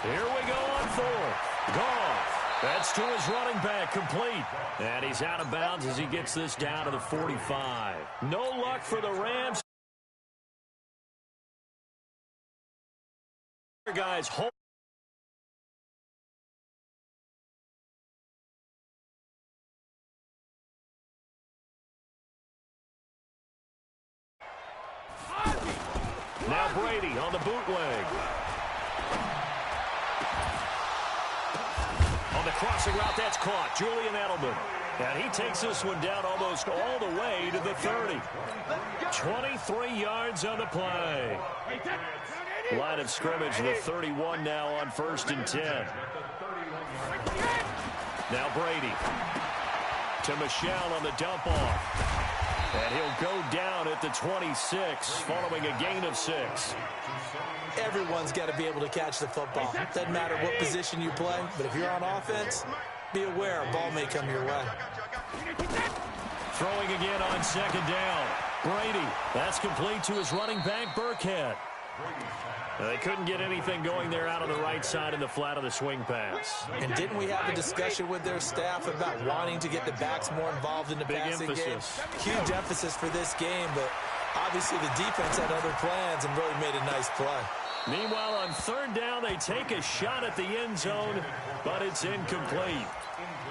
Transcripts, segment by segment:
Here we go on fourth. Gone. That's to his running back, complete. And he's out of bounds as he gets this down to the 45. No luck for the Rams. Guys, hold. Now Brady on the bootleg. On the crossing route, that's caught. Julian Edelman. And he takes this one down almost all the way to the 30. 23 yards on the play. Line of scrimmage, the 31 now on 1st and 10. Now Brady to Michelle on the dump off. And he'll go down at the 26 following a gain of 6. Everyone's got to be able to catch the football. Doesn't matter what position you play, but if you're on offense, be aware a ball may come your way. Throwing again on 2nd down. Brady, that's complete to his running back, Burkhead. They couldn't get anything going there out on the right side in the flat of the swing pass. And didn't we have a discussion with their staff about wanting to get the backs more involved in the passing game? Huge emphasis for this game, but obviously the defense had other plans and really made a nice play. Meanwhile, on 3rd down, they take a shot at the end zone, but it's incomplete.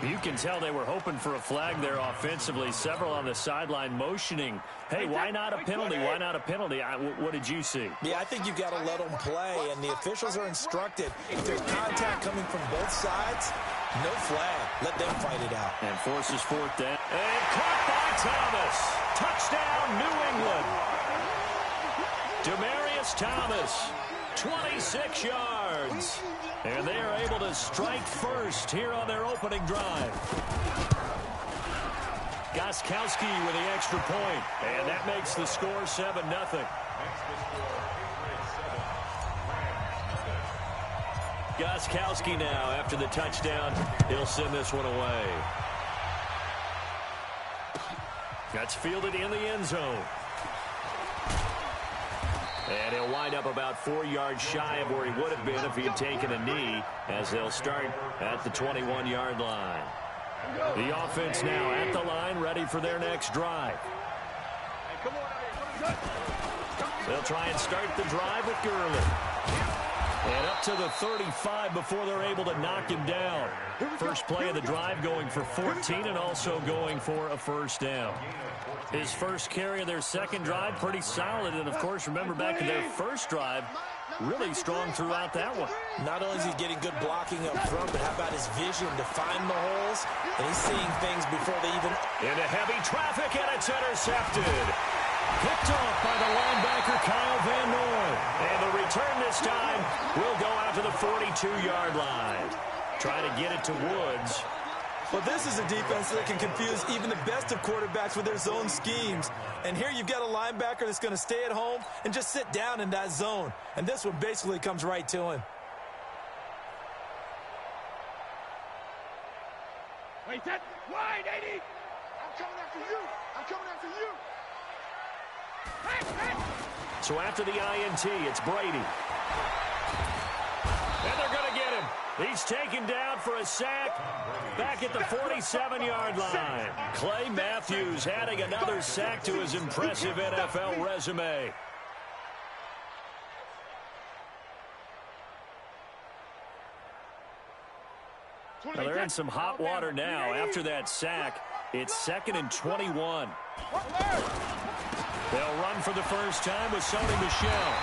You can tell they were hoping for a flag there offensively. Several on the sideline motioning, hey, why not a penalty? Why not a penalty? What did you see? Yeah, I think you've got to let them play, and the officials are instructed. If there's contact coming from both sides, no flag. Let them fight it out. And forces 4th down. And caught by Thomas. Touchdown, New England. Demaryius Thomas, 26 yards. And they are able to strike first here on their opening drive. Gostkowski with the extra point. And that makes the score 7-0. Gostkowski now, after the touchdown, he'll send this one away. That's fielded in the end zone. And he'll wind up about 4 yards shy of where he would have been if he had taken a knee, as they'll start at the 21-yard line. The offense now at the line, ready for their next drive. They'll try and start the drive with Gurley. And up to the 35 before they're able to knock him down. First play of the drive going for 14 and also going for a 1st down. His first carry of their second drive, pretty solid. And, of course, remember back to their first drive, really strong throughout that one. Not only is he getting good blocking up front, but how about his vision to find the holes? And he's seeing things before they even... Into heavy traffic, and it's intercepted. Picked off by the linebacker, Kyle Van Noy. And the return this time will go out to the 42-yard line. Trying to get it to Woods. Well, this is a defense that can confuse even the best of quarterbacks with their zone schemes. And here you've got a linebacker that's going to stay at home and just sit down in that zone. And this one basically comes right to him. Wait, that wide, 80. I'm coming after you. I'm coming after you. So after the INT, it's Brady. And they're going to get him. He's taken down for a sack back at the 47-yard line. Clay Matthews adding another sack to his impressive NFL resume. Well, they're in some hot water now. After that sack, it's 2nd and 21. They'll run for the first time with Sony Michel.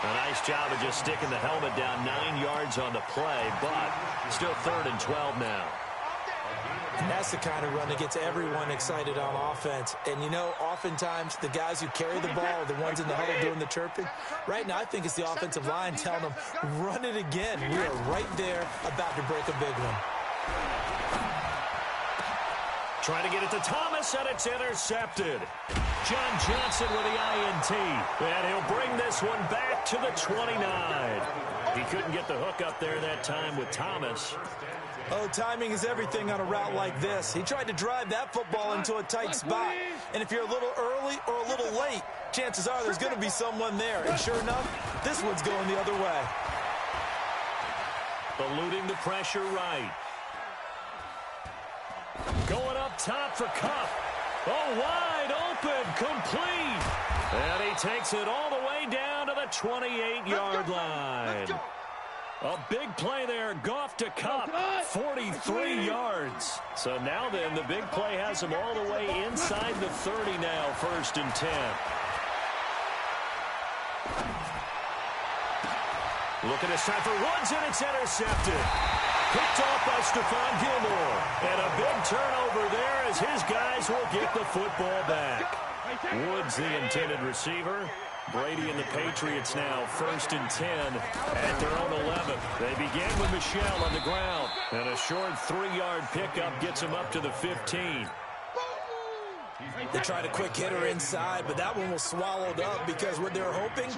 A nice job of just sticking the helmet down 9 yards on the play, but still 3rd and 12 now. And that's the kind of run that gets everyone excited on offense. And, you know, oftentimes the guys who carry the ball are the ones in the huddle doing the chirping. Right now, I think it's the offensive line telling them, run it again. We are right there about to break a big one. Trying to get it to Thomas, and it's intercepted. John Johnson with the INT. And he'll bring this one back to the 29. He couldn't get the hook up there that time with Thomas. Oh, timing is everything on a route like this. He tried to drive that football into a tight spot. And if you're a little early or a little late, chances are there's going to be someone there. And sure enough, this one's going the other way. eluding the pressure right. Going up top for Cup. Oh, wide open, complete. And he takes it all the way down to the 28-yard line. A big play there, Goff to Cup, 43 yards. So now then, the big play has him all the way inside the 30 now, 1st and 10. Looking this time for Woods, and it's intercepted. Picked off by Stephon Gilmore. And a big turnover there as his guys will get the football back. Woods, the intended receiver. Brady and the Patriots now 1st and 10 at their own 11. They begin with Michel on the ground. And a short 3-yard pickup gets him up to the 15. They tried a quick hitter inside, but that one was swallowed up because what they're hoping,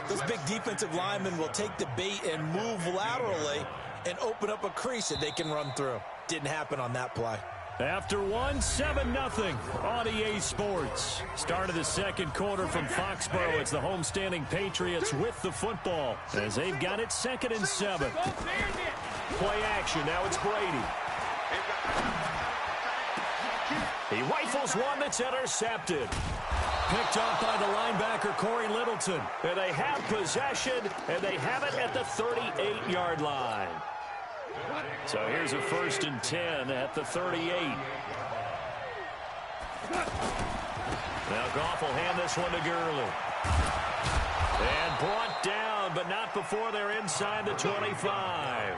those big defensive linemen will take the bait and move laterally and open up a crease that they can run through. Didn't happen on that play. After 7-0 on EA Sports. Start of the second quarter from Foxborough. It's the homestanding Patriots with the football as they've got it 2nd and 7. Play action. Now it's Brady. He rifles one that's intercepted. Picked off by the linebacker, Corey Littleton. And they have possession, and they have it at the 38-yard line. So here's a 1st and 10 at the 38. Now Goff will hand this one to Gurley. And brought down, but not before they're inside the 25.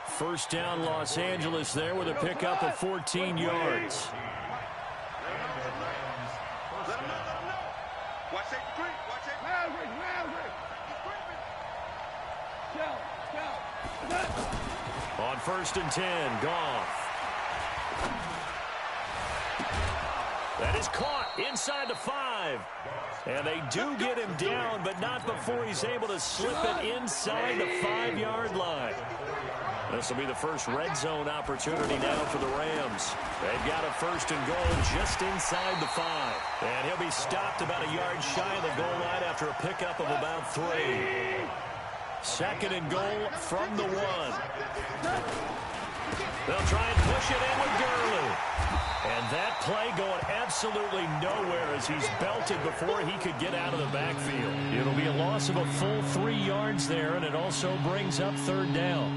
First down, Los Angeles there with a pickup of 14 yards. On 1st and 10, Goff. That is caught inside the 5. And they do get him down, but not before he's able to slip it inside the 5-yard line. This will be the first red zone opportunity now for the Rams. They've got a 1st and goal just inside the 5. And he'll be stopped about a yard shy of the goal line after a pickup of about 3. 2nd and goal from the 1. They'll try and push it in with Gurley. And that play going absolutely nowhere as he's belted before he could get out of the backfield. It'll be a loss of a full 3 yards there, and it also brings up 3rd down.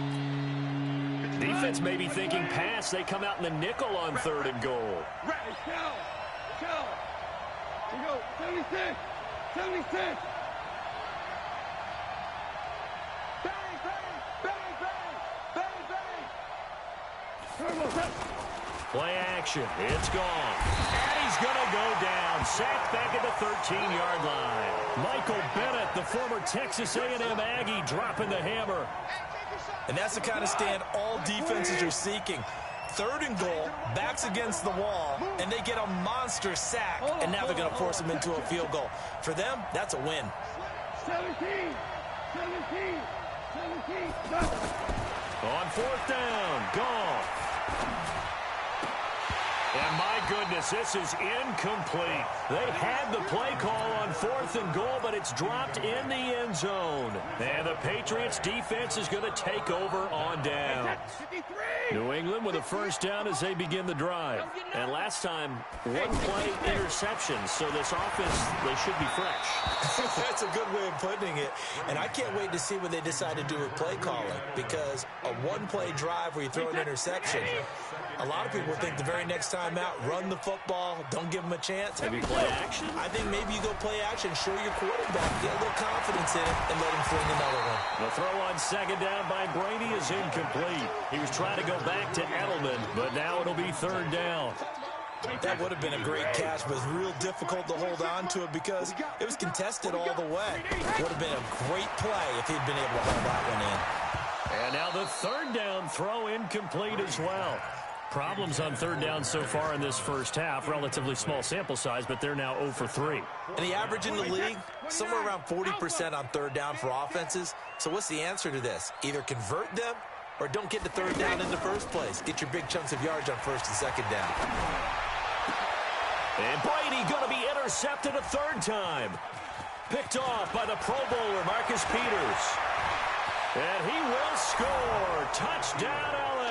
Defense may be thinking pass. They come out in the nickel on 3rd and goal. We go, 76, 76. Play action. It's gone. And he's going to go down. Sacked back at the 13-yard line. Michael Bennett, the former Texas A&M Aggie, dropping the hammer. And that's the kind of stand all defenses are seeking. 3rd and goal, backs against the wall, and they get a monster sack. And now they're going to force them into a field goal. For them, that's a win. 17, 17, 17. On 4th down, Goff. And my goodness, this is incomplete. They had the play call on 4th and goal, but it's dropped in the end zone. And the Patriots defense is going to take over on down. New England with a 1st down as they begin the drive. And last time, 1 play interception, so this offense, they should be fresh. That's a good way of putting it. And I can't wait to see what they decide to do with play calling, because a 1-play drive where you throw an interception, a lot of people think the very next time out, run the football, don't give them a chance. Maybe play action? I think maybe you go play action, show your quarterback, get a little confidence in it, and let him fling another one. The throw on 2nd down by Brady is incomplete. He was trying to go back to Edelman, but now it'll be 3rd down. That would have been a great catch, but real difficult to hold on to it because it was contested all the way. Would have been a great play if he'd been able to hold that one in. And now the 3rd down throw incomplete as well. Problems on 3rd down so far in this first half. Relatively small sample size, but they're now 0 for 3. And the average in the league, somewhere around 40% on 3rd down for offenses. So what's the answer to this? Either convert them or don't get to 3rd down in the first place. Get your big chunks of yards on 1st and 2nd down. And Brady going to be intercepted a 3rd time. Picked off by the Pro Bowler, Marcus Peters. And he will score. Touchdown, L.A.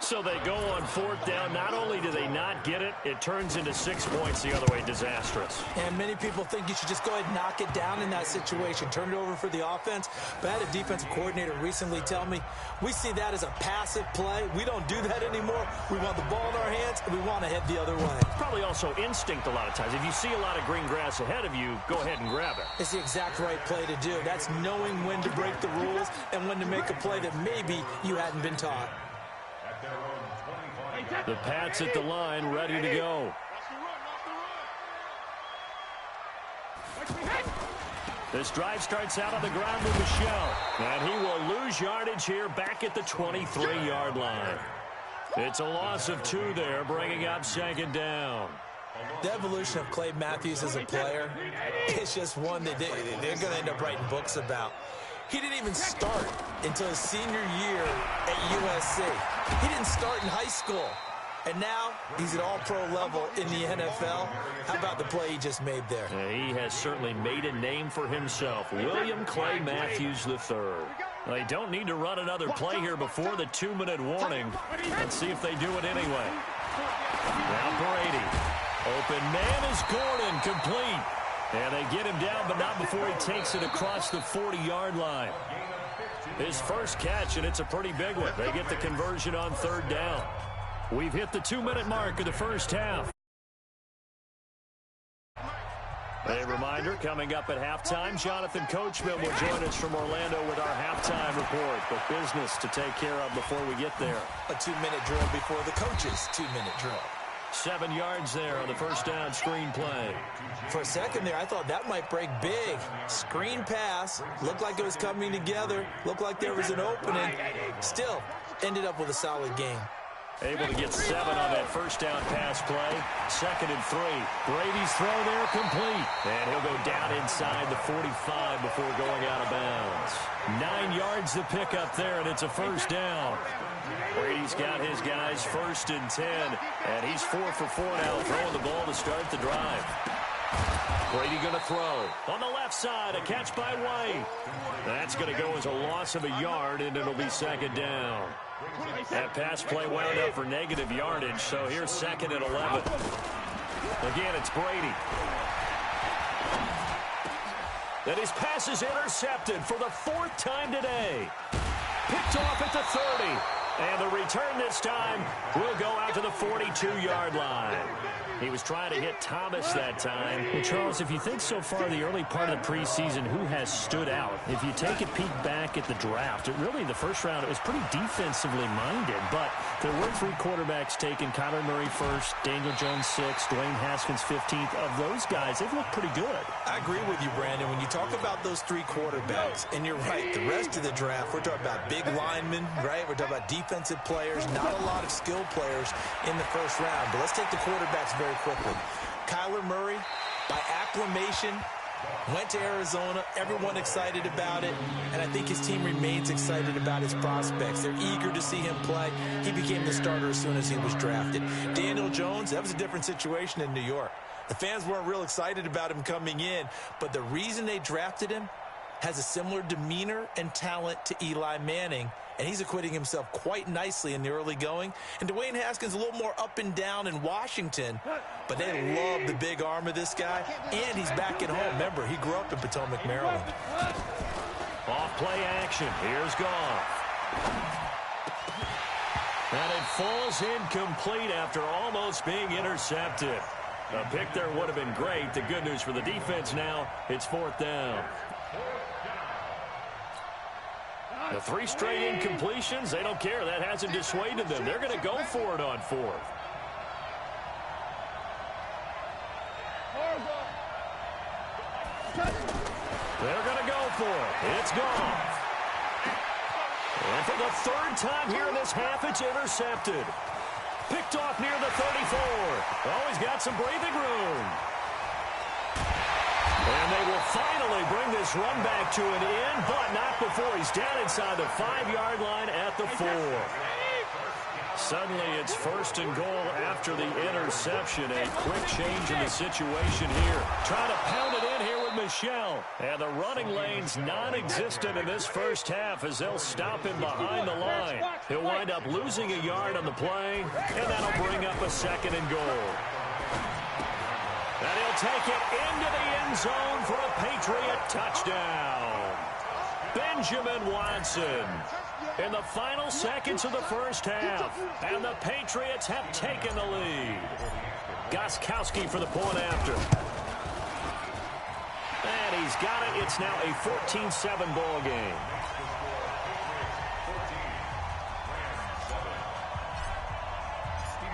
So they go on fourth down. Not only do they not get it, it turns into 6 points the other way. Disastrous. And many people think you should just go ahead and knock it down in that situation. Turn it over for the offense. But I had a defensive coordinator recently tell me, we see that as a passive play. We don't do that anymore. We want the ball in our hands, and we want to head the other way. Probably also instinct a lot of times. If you see a lot of green grass ahead of you, go ahead and grab it. It's the exact right play to do. That's knowing when to break the rules and when to make a play that maybe you hadn't been taught. The Pats at the line, ready to go. This drive starts out on the ground with Michelle. And he will lose yardage here back at the 23-yard line. It's a loss of 2 there, bringing up second down. The evolution of Clay Matthews as a player is just one that they're going to end up writing books about. He didn't even start until his senior year at USC. He didn't start in high school. And now he's at all-pro level in the NFL. How about the play he just made there? Yeah, he has certainly made a name for himself. William Clay Matthews III. They don't need to run another play here before the 2-minute warning. Let's see if they do it anyway. Now Brady. Open man is Gordon, complete. And they get him down, but not before he takes it across the 40-yard line. His first catch, and it's a pretty big one. They get the conversion on third down. We've hit the 2-minute mark of the first half. A reminder, coming up at halftime, Jonathan Coachman will join us from Orlando with our halftime report. But business to take care of before we get there. A 2-minute drill before the coach's 2-minute drill. 7 yards there on the first down screen play. For a second there, I thought that might break big. Screen pass. Looked like it was coming together. Looked like there was an opening. Still, ended up with a solid game. Able to get 7 on that first down pass play. 2nd and 3. Brady's throw there complete. And he'll go down inside the 45 before going out of bounds. 9 yards to pick up there, and it's a first down. Brady's got his guys 1st and 10, and he's 4 for 4 now, throwing the ball to start the drive. Brady going to throw. On the left side, a catch by White. That's going to go as a loss of a yard, and it'll be 2nd down. That pass play wound up for negative yardage, so here's 2nd and 11. Again, it's Brady. Then his pass is intercepted for the 4th time today. Picked off at the 30. And the return this time will go out to the 42-yard line. He was trying to hit Thomas that time. Well, Charles, if you think so far the early part of the preseason, who has stood out? If you take a peek back at the draft, really the first round, it was pretty defensively minded. But there were 3 quarterbacks taken. Kyler Murray first, Daniel Jones 6th, Dwayne Haskins 15th. Of those guys, they've looked pretty good. I agree with you, Brandon. When you talk about those 3 quarterbacks, and you're right, the rest of the draft, we're talking about big linemen, right? We're talking about defensive players, not a lot of skill players in the first round. But let's take the quarterbacks very quickly. Kyler Murray, by acclamation, went to Arizona. Everyone excited about it. And I think his team remains excited about his prospects. They're eager to see him play. He became the starter as soon as he was drafted. Daniel Jones, that was a different situation in New York. The fans weren't real excited about him coming in. But the reason they drafted him has a similar demeanor and talent to Eli Manning. And he's acquitting himself quite nicely in the early going. And Dwayne Haskins a little more up and down in Washington. But they love the big arm of this guy. And he's back at home. Remember, he grew up in Potomac, Maryland. Off play action. Here's Goff. And it falls incomplete after almost being intercepted. A pick there would have been great. The good news for the defense now, it's 4th down. The 3 straight incompletions, they don't care. That hasn't dissuaded them. They're going to go for it on 4th. They're going to go for it. It's Goff. And for the 3rd time here in this half, it's intercepted. Picked off near the 34. Oh, he's got some breathing room. And they will finally bring this run back to an end, but not before he's down inside the 5-yard line at the 4. Suddenly it's 1st and goal after the interception. A quick change in the situation here. Trying to pound it in here with Michel. And the running lane's non-existent in this first half as they'll stop him behind the line. He'll wind up losing a yard on the play, and that'll bring up a 2nd and goal. And he'll take it into the end zone for a Patriot touchdown. Benjamin Watson in the final seconds of the first half. And the Patriots have taken the lead. Gostkowski for the point after. And he's got it. It's now a 14-7 ball game.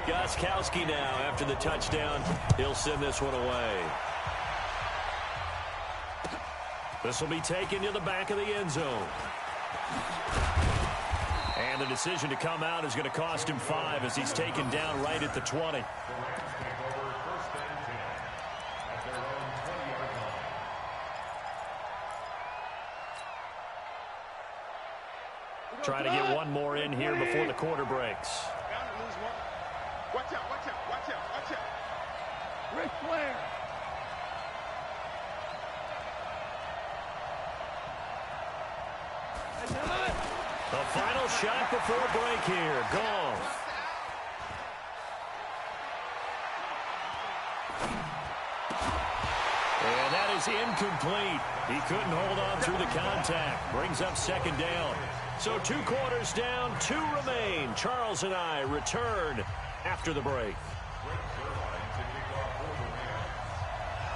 Gostkowski now after the touchdown. He'll send this one away. This will be taken to the back of the end zone. And the decision to come out is going to cost him 5 as he's taken down right at the 20. Trying to get one more in here before the quarter breaks. Watch out, watch out, watch out, watch out. Ric Flair. The final shot before break here. Gone. And that is incomplete. He couldn't hold on through the contact. Brings up 2nd down. So 2 quarters down, 2 remain. Charles and I return after the break.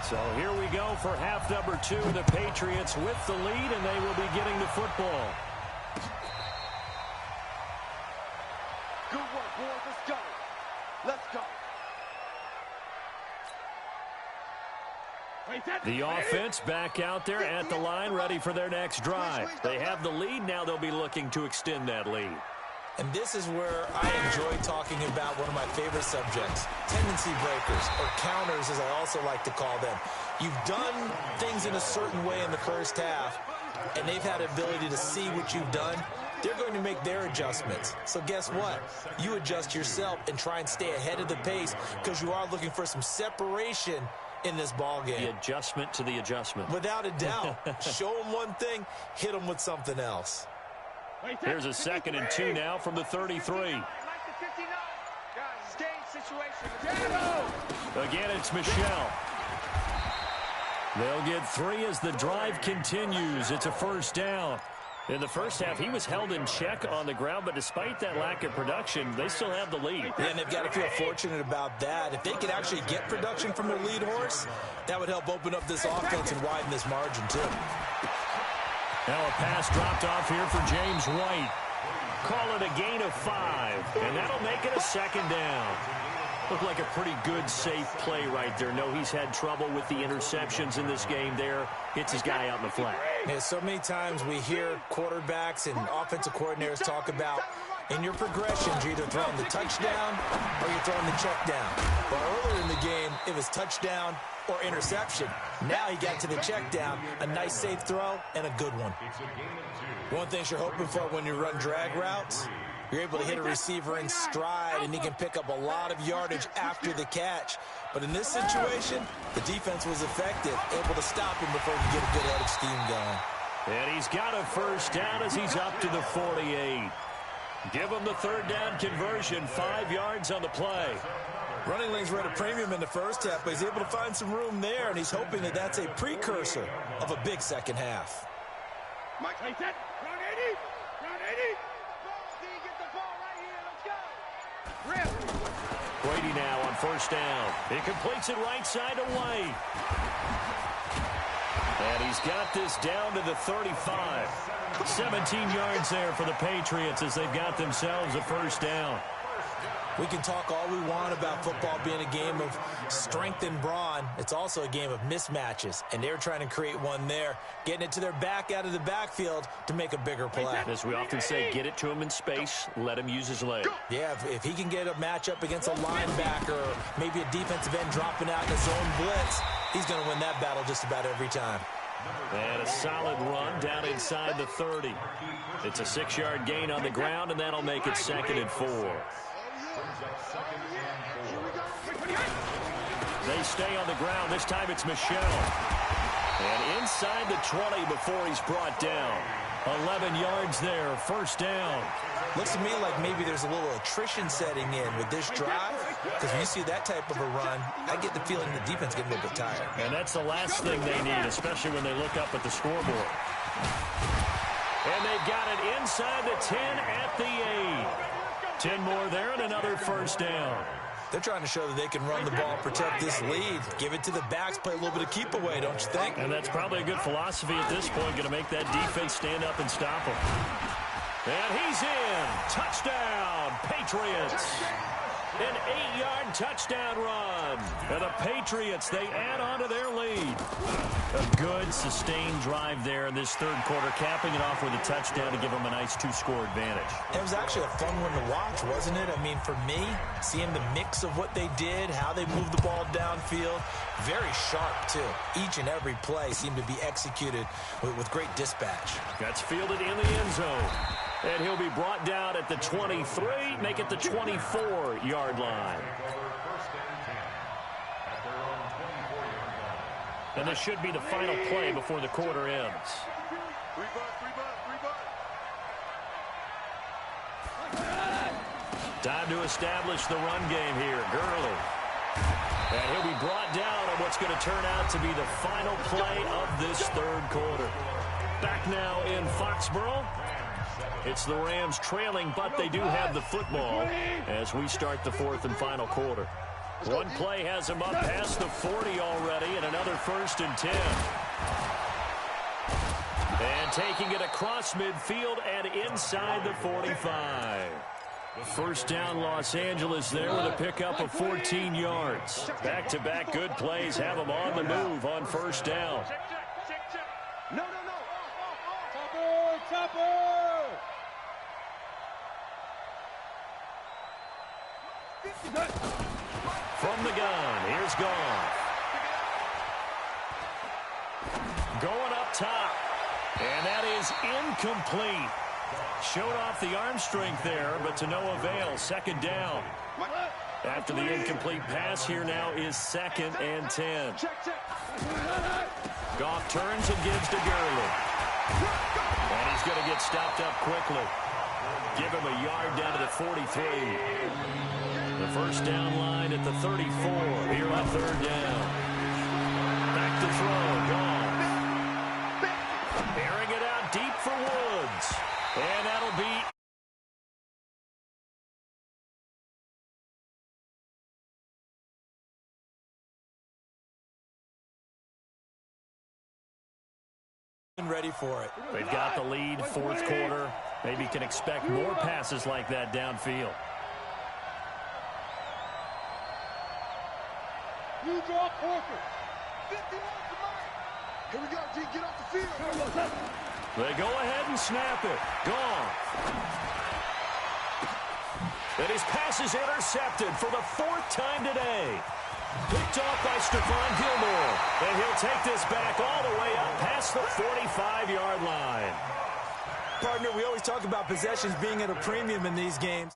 So here we go for half number 2. The Patriots with the lead, and they will be getting the football. Good work, boys. Let's go. Let's go. The offense back out there at the line, ready for their next drive. They have the lead. Now they'll be looking to extend that lead. And this is where I enjoy talking about one of my favorite subjects, tendency breakers, or counters as I also like to call them. You've done things in a certain way in the first half, and they've had the ability to see what you've done. They're going to make their adjustments. So guess what? You adjust yourself and try and stay ahead of the pace because you are looking for some separation in this ball game. The adjustment to the adjustment. Without a doubt. Show them one thing, hit them with something else. Here's a 2nd and 2 now from the 33. Again, it's Michel. They'll get 3 as the drive continues. It's a 1st down. In the first half, he was held in check on the ground, but despite that lack of production, they still have the lead. Yeah, and they've got to feel fortunate about that. If they could actually get production from their lead horse, that would help open up this offense and widen this margin, too. Now a pass dropped off here for James White. Call it a gain of 5, and that'll make it a 2nd down. Looked like a pretty good, safe play right there. No, he's had trouble with the interceptions in this game there. Hits his guy out in the flat. Yeah, so many times we hear quarterbacks and offensive coordinators talk about in your progressions, you're either throwing the touchdown or you're throwing the check down. But earlier in the game, it was touchdown or interception. Now he got to the check down, a nice safe throw, and a good one. One thing you're hoping for when you run drag routes, you're able to hit a receiver in stride, and he can pick up a lot of yardage after the catch. But in this situation, the defense was effective, able to stop him before he could get a good head of steam going. And he's got a 1st down as he's up to the 48. Give him the 3rd down conversion, 5 yards on the play. Running lanes were at a premium in the first half, but he's able to find some room there, and he's hoping that that's a precursor of a big second half. Mike, take that. Run 80. Run 80. Get the ball right here. Let's go. Rip. Brady now on 1st down. He completes it right side to White. And he's got this down to the 35. 17 yards there for the Patriots as they've got themselves a 1st down. We can talk all we want about football being a game of strength and brawn. It's also a game of mismatches, and they're trying to create one there, getting it to their back out of the backfield to make a bigger play. As we often say, get it to him in space, let him use his leg. Yeah, if he can get a matchup against a linebacker or maybe a defensive end dropping out in a zone blitz, he's going to win that battle just about every time. And a solid run down inside the 30. It's a 6-yard gain on the ground, and that'll make it 2nd and 4. They stay on the ground. This time it's Michel. And inside the 20 before he's brought down. 11 yards there, first down. Looks to me like maybe there's a little attrition setting in with this drive, because when you see that type of a run, I get the feeling the defense getting a little bit tired. And that's the last thing they need, especially when they look up at the scoreboard. And they've got it inside the 10 at the 8. 10 more there and another first down. They're trying to show that they can run the ball, protect this lead, give it to the backs, play a little bit of keep away, don't you think? And that's probably a good philosophy at this point, going to make that defense stand up and stop them. And he's in. Touchdown, Patriots. An 8-yard touchdown run. And the Patriots, they add on to their lead. A good, sustained drive there in this third quarter, capping it off with a touchdown to give them a nice 2-score advantage. It was actually a fun one to watch, wasn't it? I mean, for me, seeing the mix of what they did, how they moved the ball downfield, very sharp, too. Each and every play seemed to be executed with great dispatch. That's fielded in the end zone. And he'll be brought down at the 23, make it the 24-yard line. And this should be the final play before the quarter ends. Time to establish the run game here. Gurley. And he'll be brought down on what's going to turn out to be the final play of this third quarter. Back now in Foxborough. It's the Rams trailing, but they do have the football as we start the fourth and final quarter. One play has them up past the 40 already, and another 1st and 10. And taking it across midfield and inside the 45. First down, Los Angeles there with a pickup of 14 yards. Back-to-back good plays have them on the move on first down. No. Topper. From the gun, here's Goff. Going up top. And that is incomplete. Showed off the arm strength there, but to no avail. Second down. After the incomplete pass, here now is 2nd and 10. Goff turns and gives to Gurley. And he's going to get stopped up quickly. Give him a yard down to the 43. The first down line at the 34 here on third down. Back to throw, Goff. Airing it out deep for Woods. And that'll be... ready for it. They've got the lead, fourth quarter. Maybe can expect more passes like that downfield. You draw Corker. 51 tonight. Here we go, G. Get off the field. They go ahead and snap it. Goff. And his pass is intercepted for the 4th time today. Picked off by Stephon Gilmore. And he'll take this back all the way up past the 45-yard line. Partner, we always talk about possessions being at a premium in these games.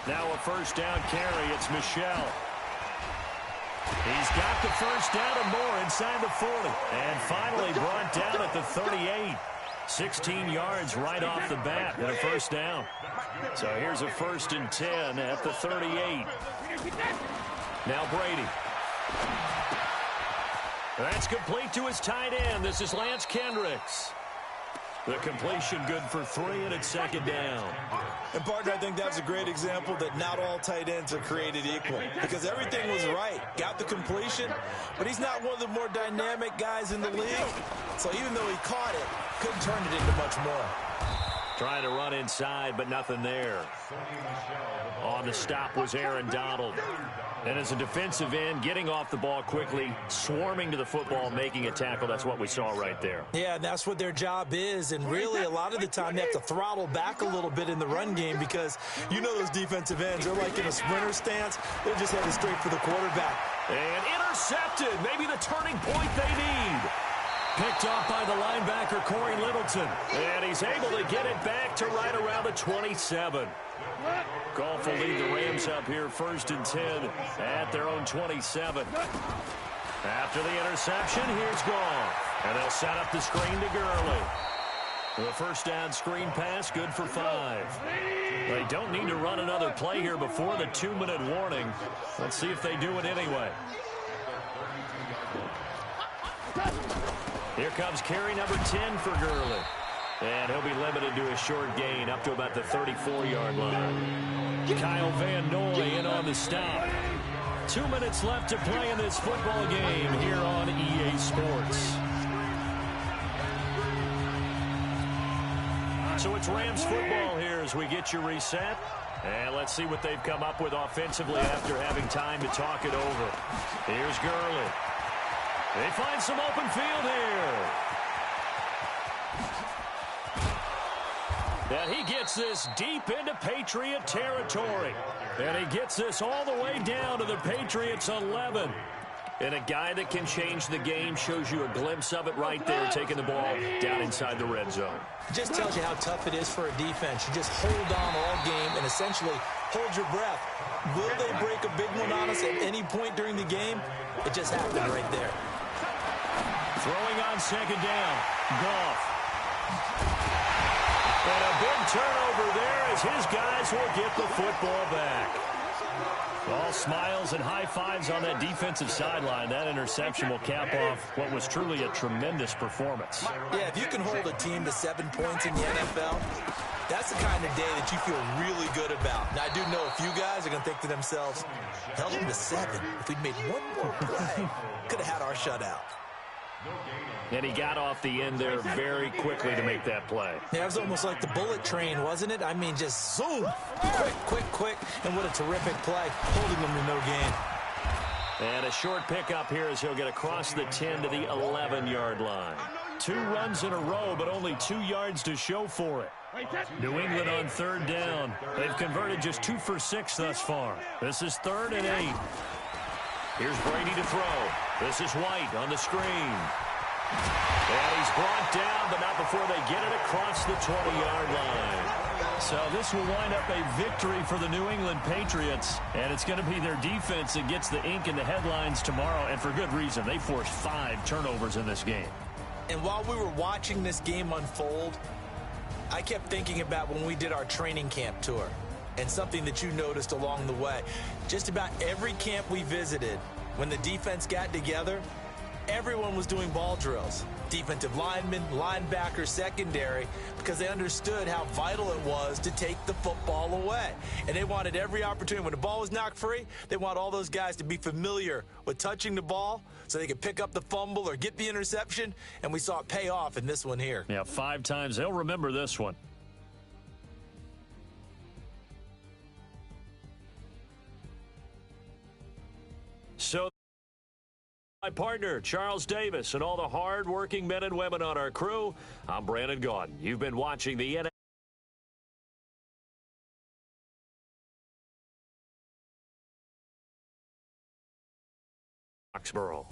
Now a first down carry. It's Michel. He's got the first down and more inside the 40. And finally brought down at the 38. 16 yards right off the bat and a first down. So here's a 1st and 10 at the 38. Now Brady. That's complete to his tight end. This is Lance Kendricks. The completion good for 3, and it's 2nd down. And, partner, I think that's a great example that not all tight ends are created equal, because everything was right. Got the completion, but he's not one of the more dynamic guys in the league. So even though he caught it, couldn't turn it into much more. Trying to run inside, but nothing there. On the stop was Aaron Donald. And as a defensive end, getting off the ball quickly, swarming to the football, making a tackle, that's what we saw right there. Yeah, that's what their job is. And really, a lot of the time, they have to throttle back a little bit in the run game because you know those defensive ends, they're like in a sprinter stance. They're just headed straight for the quarterback. And intercepted. Maybe the turning point they need. Picked off by the linebacker, Corey Littleton. And he's able to get it back to right around the 27. Goff will lead the Rams up here 1st and 10 at their own 27. After the interception, here's Goff. And they'll set up the screen to Gurley. The first down screen pass, good for 5. They don't need to run another play here before the 2-minute warning. Let's see if they do it anyway. Here comes carry number 10 for Gurley. And he'll be limited to a short gain up to about the 34-yard line. Kyle Van Noy in on the stop. 2 minutes left to play in this football game here on EA Sports. So it's Rams football here as we get you reset. And let's see what they've come up with offensively after having time to talk it over. Here's Gurley. They find some open field here. And he gets this deep into Patriot territory. And he gets this all the way down to the Patriots' 11. And a guy that can change the game, shows you a glimpse of it right there, taking the ball down inside the red zone. Just tells you how tough it is for a defense. You just hold on all game and essentially hold your breath. Will they break a big one on us at any point during the game? It just happened right there. Throwing on second down, Goff. And a big turnover there as his guys will get the football back. All smiles and high fives on that defensive sideline. That interception will cap off what was truly a tremendous performance. Yeah, if you can hold a team to 7 points in the NFL, that's the kind of day that you feel really good about. Now, I do know a few guys are going to think to themselves, held them to 7. If we'd made one more play, could have had our shutout. And he got off the end there very quickly to make that play. Yeah, it was almost like the bullet train, wasn't it? I mean, just zoom, quick, and what a terrific play, holding them to no gain. And a short pickup here as he'll get across the 10 to the 11-yard line. 2 runs in a row, but only 2 yards to show for it. New England on 3rd down. They've converted just 2 for 6 thus far. This is 3rd and 8. Here's Brady to throw. This is White on the screen. And he's brought down, but not before they get it across the 20-yard line. So this will wind up a victory for the New England Patriots, and it's going to be their defense that gets the ink in the headlines tomorrow, and for good reason. They forced 5 turnovers in this game. And while we were watching this game unfold, I kept thinking about when we did our training camp tour and something that you noticed along the way. Just about every camp we visited, when the defense got together, everyone was doing ball drills. Defensive linemen, linebackers, secondary, because they understood how vital it was to take the football away. And they wanted every opportunity. When the ball was knocked free, they want all those guys to be familiar with touching the ball so they could pick up the fumble or get the interception. And we saw it pay off in this one here. Yeah, 5 times. They'll remember this one. So my partner, Charles Davis, and all the hard-working men and women on our crew, I'm Brandon Gaudin. You've been watching the NFL Foxborough.